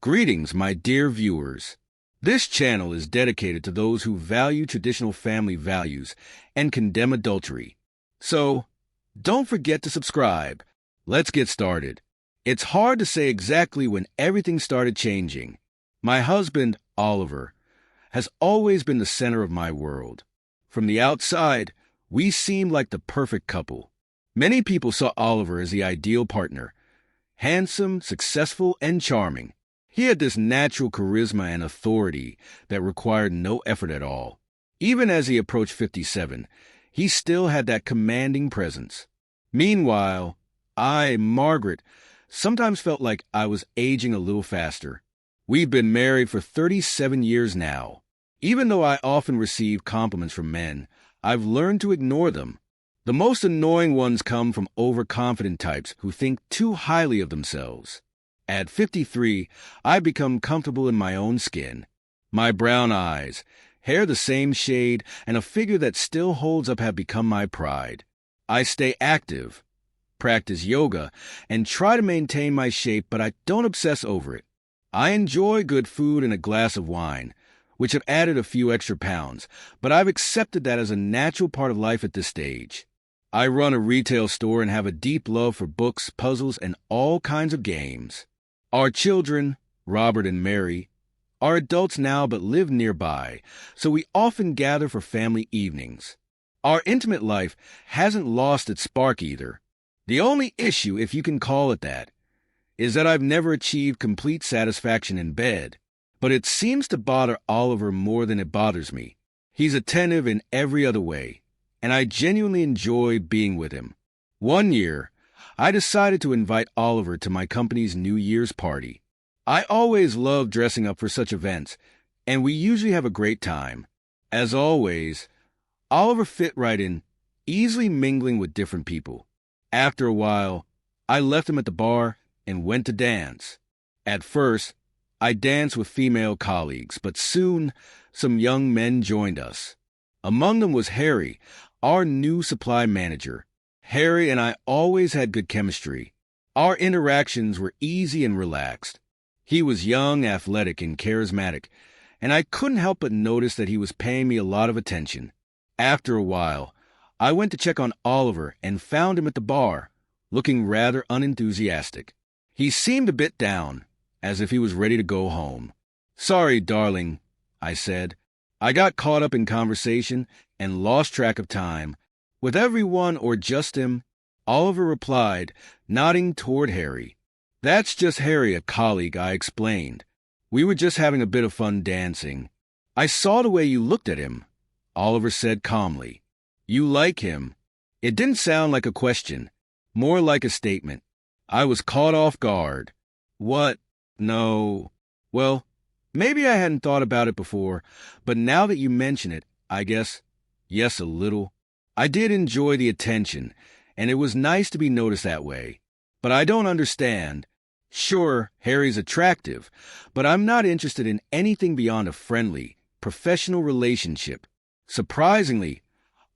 Greetings, my dear viewers. This channel is dedicated to those who value traditional family values and condemn adultery. So, don't forget to subscribe. Let's get started. It's hard to say exactly when everything started changing. My husband, Oliver, has always been the center of my world. From the outside, we seemed like the perfect couple. Many people saw Oliver as the ideal partner. Handsome, successful, and charming. He had this natural charisma and authority that required no effort at all. Even as he approached 57, he still had that commanding presence. Meanwhile, I, Margaret, sometimes felt like I was aging a little faster. We've been married for 37 years now. Even though I often receive compliments from men, I've learned to ignore them. The most annoying ones come from overconfident types who think too highly of themselves. At 53, I've become comfortable in my own skin. My brown eyes, hair the same shade, and a figure that still holds up have become my pride. I stay active, practice yoga, and try to maintain my shape, but I don't obsess over it. I enjoy good food and a glass of wine, which have added a few extra pounds, but I've accepted that as a natural part of life at this stage. I run a retail store and have a deep love for books, puzzles, and all kinds of games. Our children, Robert and Mary, are adults now but live nearby, so we often gather for family evenings. Our intimate life hasn't lost its spark either. The only issue, if you can call it that, is that I've never achieved complete satisfaction in bed, but it seems to bother Oliver more than it bothers me. He's attentive in every other way, and I genuinely enjoy being with him. One year, I decided to invite Oliver to my company's New Year's party. I always love dressing up for such events, and we usually have a great time. As always, Oliver fit right in, easily mingling with different people. After a while, I left him at the bar and went to dance. At first, I danced with female colleagues, but soon some young men joined us. Among them was Harry, our new supply manager. Harry and I always had good chemistry. Our interactions were easy and relaxed. He was young, athletic, and charismatic, and I couldn't help but notice that he was paying me a lot of attention. After a while, I went to check on Oliver and found him at the bar, looking rather unenthusiastic. He seemed a bit down, as if he was ready to go home. "Sorry, darling," I said. I got caught up in conversation and lost track of time. "With everyone or just him?" Oliver replied, nodding toward Harry. "That's just Harry, a colleague," I explained. "We were just having a bit of fun dancing." "I saw the way you looked at him," Oliver said calmly. "You like him?" It didn't sound like a question, more like a statement. I was caught off guard. "What? No. Well, maybe I hadn't thought about it before, but now that you mention it, I guess, yes, a little. I did enjoy the attention, and it was nice to be noticed that way. But I don't understand. Sure, Harry's attractive, but I'm not interested in anything beyond a friendly, professional relationship." Surprisingly,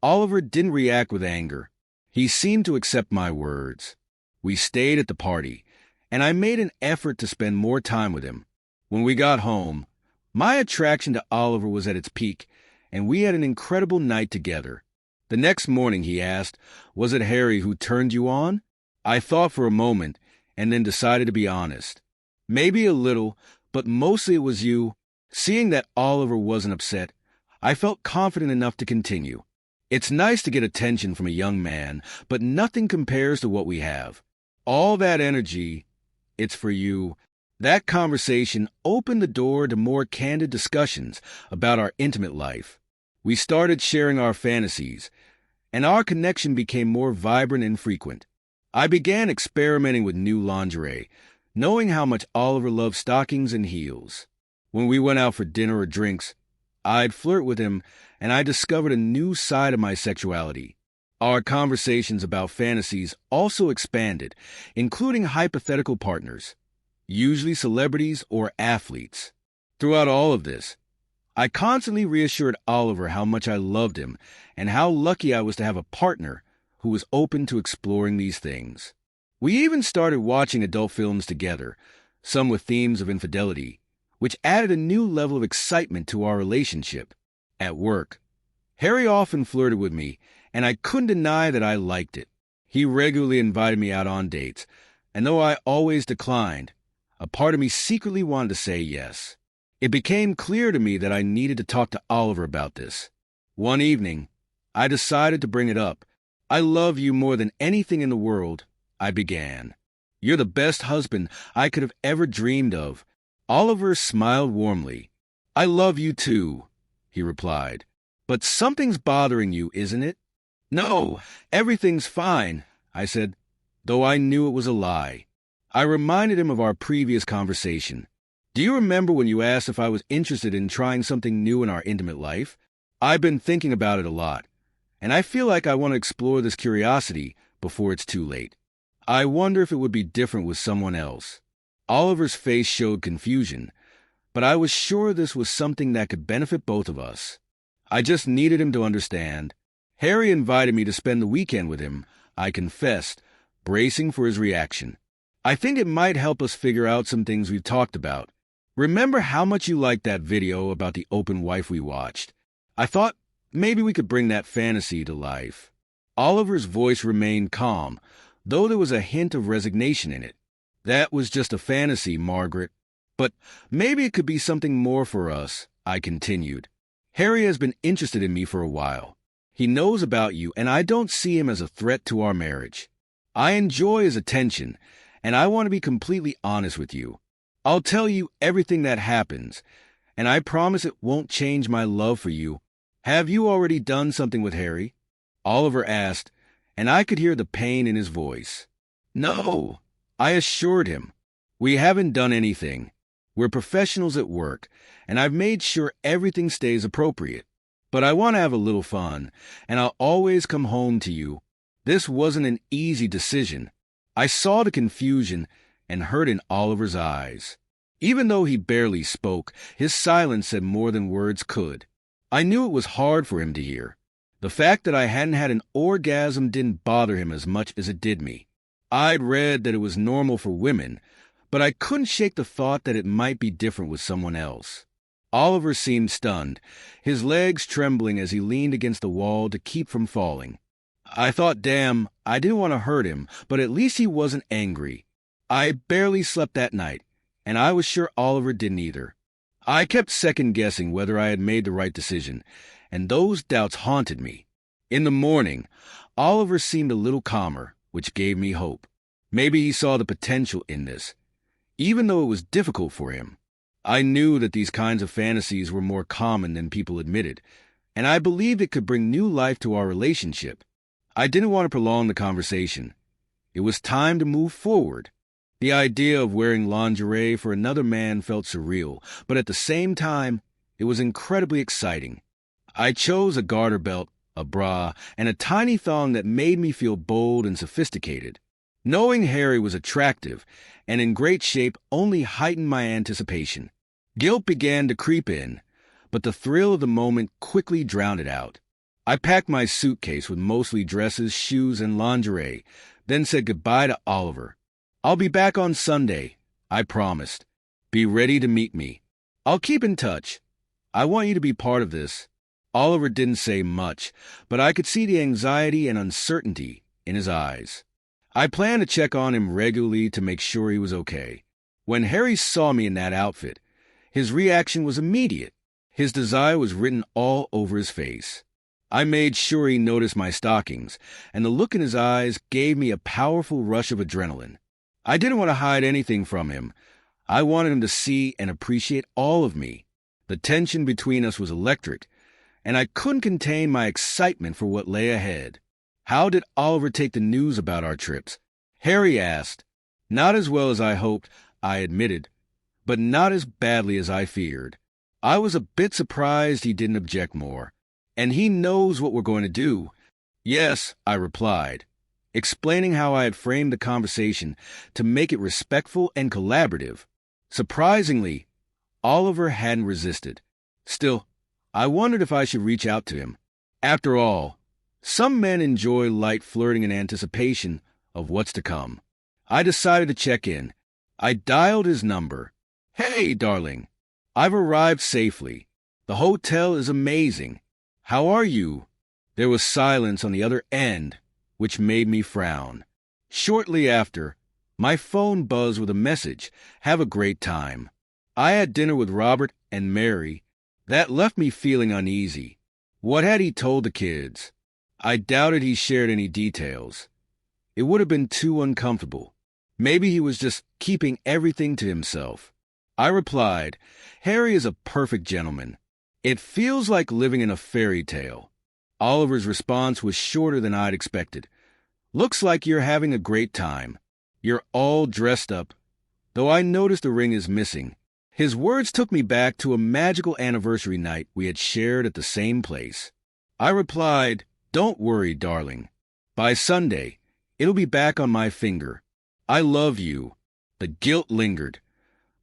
Oliver didn't react with anger. He seemed to accept my words. We stayed at the party, and I made an effort to spend more time with him. When we got home, my attraction to Oliver was at its peak, and we had an incredible night together. The next morning he asked, "Was it Harry who turned you on?" I thought for a moment, and then decided to be honest. "Maybe a little, but mostly it was you." Seeing that Oliver wasn't upset, I felt confident enough to continue. "It's nice to get attention from a young man, but nothing compares to what we have. All that energy, it's for you." That conversation opened the door to more candid discussions about our intimate life. We started sharing our fantasies, and our connection became more vibrant and frequent. I began experimenting with new lingerie, knowing how much Oliver loved stockings and heels. When we went out for dinner or drinks, I'd flirt with him, and I discovered a new side of my sexuality. Our conversations about fantasies also expanded, including hypothetical partners, usually celebrities or athletes. Throughout all of this, I constantly reassured Oliver how much I loved him and how lucky I was to have a partner who was open to exploring these things. We even started watching adult films together, some with themes of infidelity, which added a new level of excitement to our relationship. At work, Harry often flirted with me, and I couldn't deny that I liked it. He regularly invited me out on dates, and though I always declined, a part of me secretly wanted to say yes. It became clear to me that I needed to talk to Oliver about this. One evening, I decided to bring it up. "I love you more than anything in the world," I began. "You're the best husband I could have ever dreamed of." Oliver smiled warmly. "I love you too," he replied. "But something's bothering you, isn't it?" "No, everything's fine," I said, though I knew it was a lie. I reminded him of our previous conversation. "Do you remember when you asked if I was interested in trying something new in our intimate life? I've been thinking about it a lot, and I feel like I want to explore this curiosity before it's too late. I wonder if it would be different with someone else." Oliver's face showed confusion, but I was sure this was something that could benefit both of us. I just needed him to understand. Harry invited me to spend the weekend with him, I confessed, bracing for his reaction. "I think it might help us figure out some things we've talked about. Remember how much you liked that video about the open wife we watched? I thought maybe we could bring that fantasy to life." Oliver's voice remained calm, though there was a hint of resignation in it. "That was just a fantasy, Margaret. But maybe it could be something more for us," I continued. "Harry has been interested in me for a while. He knows about you, and I don't see him as a threat to our marriage. I enjoy his attention, and I want to be completely honest with you. I'll tell you everything that happens, and I promise it won't change my love for you." "Have you already done something with Harry?" Oliver asked, and I could hear the pain in his voice. "No," I assured him. "We haven't done anything. We're professionals at work, and I've made sure everything stays appropriate. But I want to have a little fun, and I'll always come home to you." This wasn't an easy decision. I saw the confusion and heard in Oliver's eyes. Even though he barely spoke, his silence said more than words could. I knew it was hard for him to hear. The fact that I hadn't had an orgasm didn't bother him as much as it did me. I'd read that it was normal for women, but I couldn't shake the thought that it might be different with someone else. Oliver seemed stunned, his legs trembling as he leaned against the wall to keep from falling. I thought, damn, I didn't want to hurt him, but at least he wasn't angry. I barely slept that night, and I was sure Oliver didn't either. I kept second-guessing whether I had made the right decision, and those doubts haunted me. In the morning, Oliver seemed a little calmer, which gave me hope. Maybe he saw the potential in this, even though it was difficult for him. I knew that these kinds of fantasies were more common than people admitted, and I believed it could bring new life to our relationship. I didn't want to prolong the conversation. It was time to move forward. The idea of wearing lingerie for another man felt surreal, but at the same time, it was incredibly exciting. I chose a garter belt, a bra, and a tiny thong that made me feel bold and sophisticated. Knowing Harry was attractive and in great shape only heightened my anticipation. Guilt began to creep in, but the thrill of the moment quickly drowned it out. I packed my suitcase with mostly dresses, shoes, and lingerie, then said goodbye to Oliver. "I'll be back on Sunday," I promised. "Be ready to meet me. I'll keep in touch. I want you to be part of this." Oliver didn't say much, but I could see the anxiety and uncertainty in his eyes. I planned to check on him regularly to make sure he was okay. When Harry saw me in that outfit, his reaction was immediate. His desire was written all over his face. I made sure he noticed my stockings, and the look in his eyes gave me a powerful rush of adrenaline. I didn't want to hide anything from him. I wanted him to see and appreciate all of me. The tension between us was electric, and I couldn't contain my excitement for what lay ahead. How did Oliver take the news about our trips? Harry asked. Not as well as I hoped, I admitted, but not as badly as I feared. I was a bit surprised he didn't object more. "And he knows what we're going to do." "Yes," I replied, explaining how I had framed the conversation to make it respectful and collaborative. Surprisingly, Oliver hadn't resisted. Still, I wondered if I should reach out to him. After all, some men enjoy light flirting in anticipation of what's to come. I decided to check in. I dialed his number. "Hey, darling. I've arrived safely. The hotel is amazing. How are you?" There was silence on the other end, which made me frown. Shortly after, my phone buzzed with a message, "Have a great time." I had dinner with Robert and Mary. That left me feeling uneasy. What had he told the kids? I doubted he shared any details. It would have been too uncomfortable. Maybe he was just keeping everything to himself. I replied, "Harry is a perfect gentleman. It feels like living in a fairy tale." Oliver's response was shorter than I'd expected. "Looks like you're having a great time. You're all dressed up, though I noticed the ring is missing." His words took me back to a magical anniversary night we had shared at the same place. I replied, "Don't worry, darling. By Sunday, it'll be back on my finger. I love you." The guilt lingered,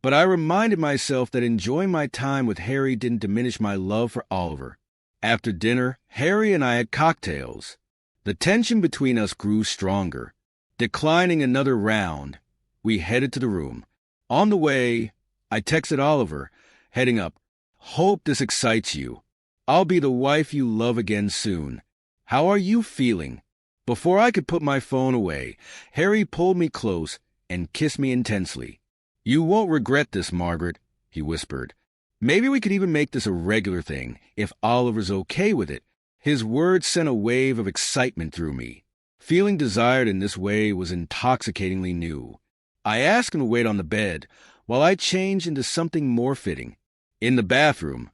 but I reminded myself that enjoying my time with Harry didn't diminish my love for Oliver. After dinner, Harry and I had cocktails. The tension between us grew stronger. Declining another round, we headed to the room. On the way, I texted Oliver, heading up, "Hope this excites you. I'll be the wife you love again soon. How are you feeling?" Before I could put my phone away, Harry pulled me close and kissed me intensely. "You won't regret this, Margaret," he whispered. "Maybe we could even make this a regular thing, if Oliver's okay with it." His words sent a wave of excitement through me. Feeling desired in this way was intoxicatingly new. I asked him to wait on the bed while I changed into something more fitting. In the bathroom,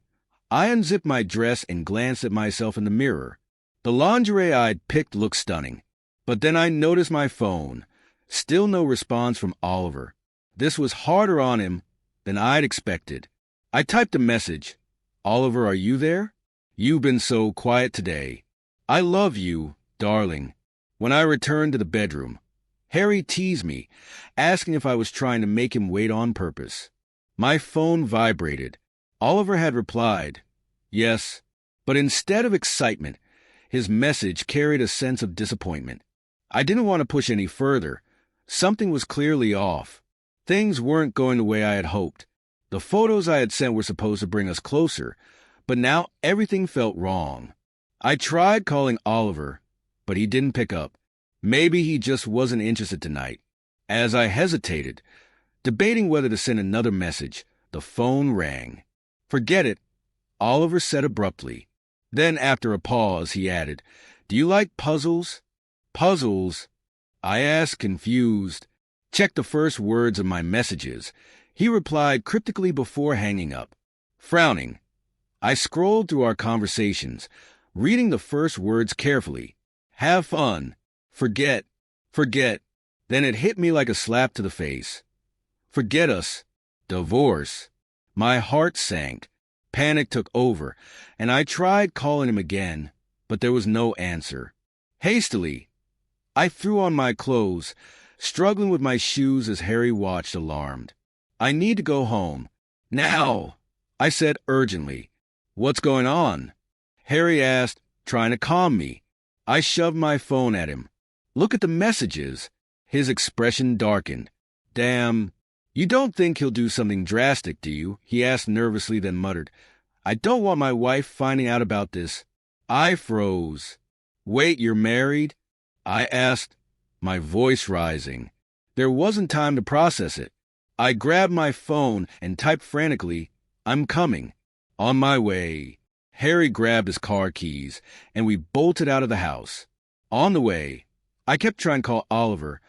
I unzipped my dress and glanced at myself in the mirror. The lingerie I'd picked looked stunning, but then I noticed my phone. Still no response from Oliver. This was harder on him than I'd expected. I typed a message. "Oliver, are you there? You've been so quiet today. I love you, darling." When I returned to the bedroom, Harry teased me, asking if I was trying to make him wait on purpose. My phone vibrated. Oliver had replied, "Yes," but instead of excitement, his message carried a sense of disappointment. I didn't want to push any further. Something was clearly off. Things weren't going the way I had hoped. The photos I had sent were supposed to bring us closer, but now everything felt wrong. I tried calling Oliver, but he didn't pick up. Maybe he just wasn't interested tonight. As I hesitated, debating whether to send another message, the phone rang. "Forget it," Oliver said abruptly. Then, after a pause, he added, "Do you like puzzles?" "Puzzles?" I asked, confused. Checked the first words of my messages. He replied cryptically before hanging up. Frowning, I scrolled through our conversations, reading the first words carefully. "Have fun. Forget. Forget." Then it hit me like a slap to the face. Forget us. Divorce. My heart sank. Panic took over, and I tried calling him again, but there was no answer. Hastily, I threw on my clothes, struggling with my shoes as Harry watched, alarmed. "I need to go home. Now," I said urgently. "What's going on?" Harry asked, trying to calm me. I shoved my phone at him. "Look at the messages." His expression darkened. "Damn. You don't think he'll do something drastic, do you?" he asked nervously, then muttered, "I don't want my wife finding out about this." I froze. "Wait, you're married?" I asked, my voice rising. There wasn't time to process it. I grabbed my phone and typed frantically, "I'm coming. On my way." Harry grabbed his car keys, and we bolted out of the house. On the way, I kept trying to call Oliver,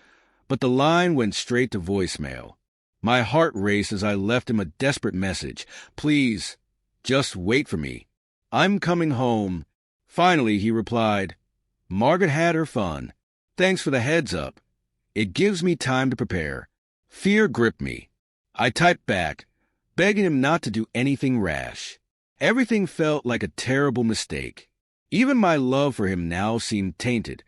but the line went straight to voicemail. My heart raced as I left him a desperate message. "Please, just wait for me. I'm coming home." Finally, he replied, "Margaret had her fun. Thanks for the heads up. It gives me time to prepare." Fear gripped me. I typed back, begging him not to do anything rash. Everything felt like a terrible mistake. Even my love for him now seemed tainted,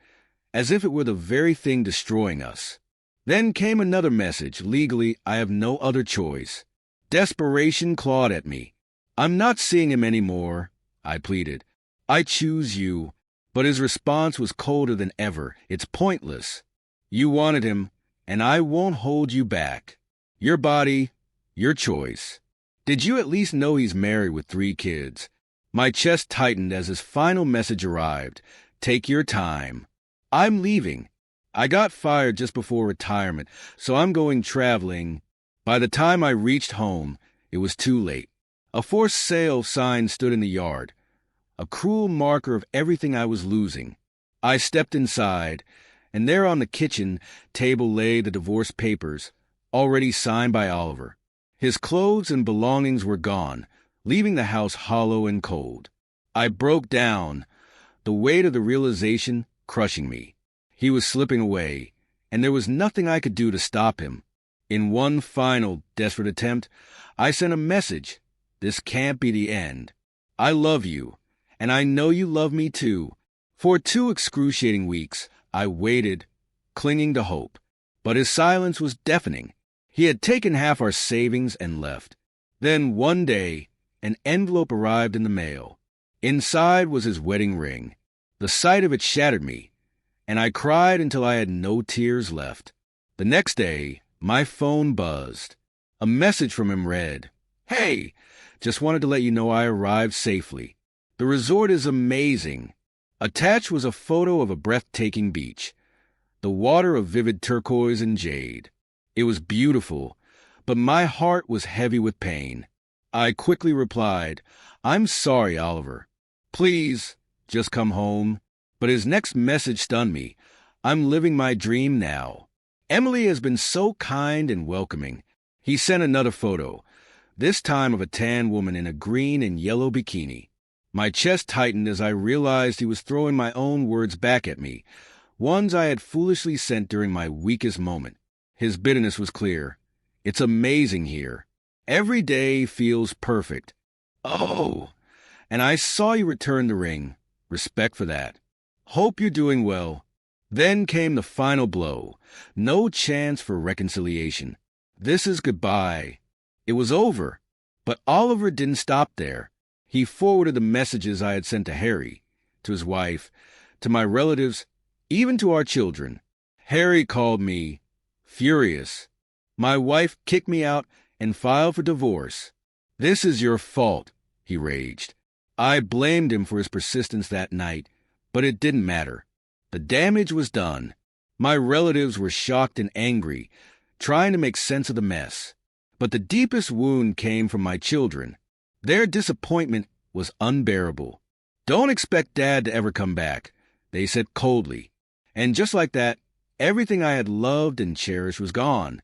as if it were the very thing destroying us. Then came another message. Legally, I have no other choice. Desperation clawed at me. "I'm not seeing him anymore," I pleaded. "I choose you." But his response was colder than ever. "It's pointless. You wanted him, and I won't hold you back. Your body, your choice. Did you at least know he's married with 3 kids? My chest tightened as his final message arrived. Take your time. I'm leaving. I got fired just before retirement, so I'm going traveling. By the time I reached home, it was too late. A for sale sign stood in the yard, a cruel marker of everything I was losing. I stepped inside, and there on the kitchen table lay the divorce papers, already signed by Oliver. His clothes and belongings were gone, leaving the house hollow and cold. I broke down, the weight of the realization crushing me. He was slipping away, and there was nothing I could do to stop him. In one final, desperate attempt, I sent a message. This can't be the end. I love you, and I know you love me too. For 2 excruciating weeks, I waited, clinging to hope. But his silence was deafening. He had taken half our savings and left. Then one day, an envelope arrived in the mail. Inside was his wedding ring. The sight of it shattered me, and I cried until I had no tears left. The next day, my phone buzzed. A message from him read, "Hey, just wanted to let you know I arrived safely. The resort is amazing." Attached was a photo of a breathtaking beach, the water of vivid turquoise and jade. It was beautiful, but my heart was heavy with pain. I quickly replied, "I'm sorry, Oliver. Please, just come home." But his next message stunned me. "I'm living my dream now. Emily has been so kind and welcoming." He sent another photo, this time of a tan woman in a green and yellow bikini. My chest tightened as I realized he was throwing my own words back at me, ones I had foolishly sent during my weakest moment. His bitterness was clear. "It's amazing here. Every day feels perfect." Oh, and I saw you return the ring. Respect for that. Hope you're doing well. Then came the final blow. No chance for reconciliation. This is goodbye. It was over. But Oliver didn't stop there. He forwarded the messages I had sent to Harry, to his wife, to my relatives, even to our children. Harry called me furious. My wife kicked me out and filed for divorce. "This is your fault," he raged. I blamed him for his persistence that night, but it didn't matter. The damage was done. My relatives were shocked and angry, trying to make sense of the mess. But the deepest wound came from my children. Their disappointment was unbearable. "Don't expect Dad to ever come back," they said coldly. And just like that, everything I had loved and cherished was gone.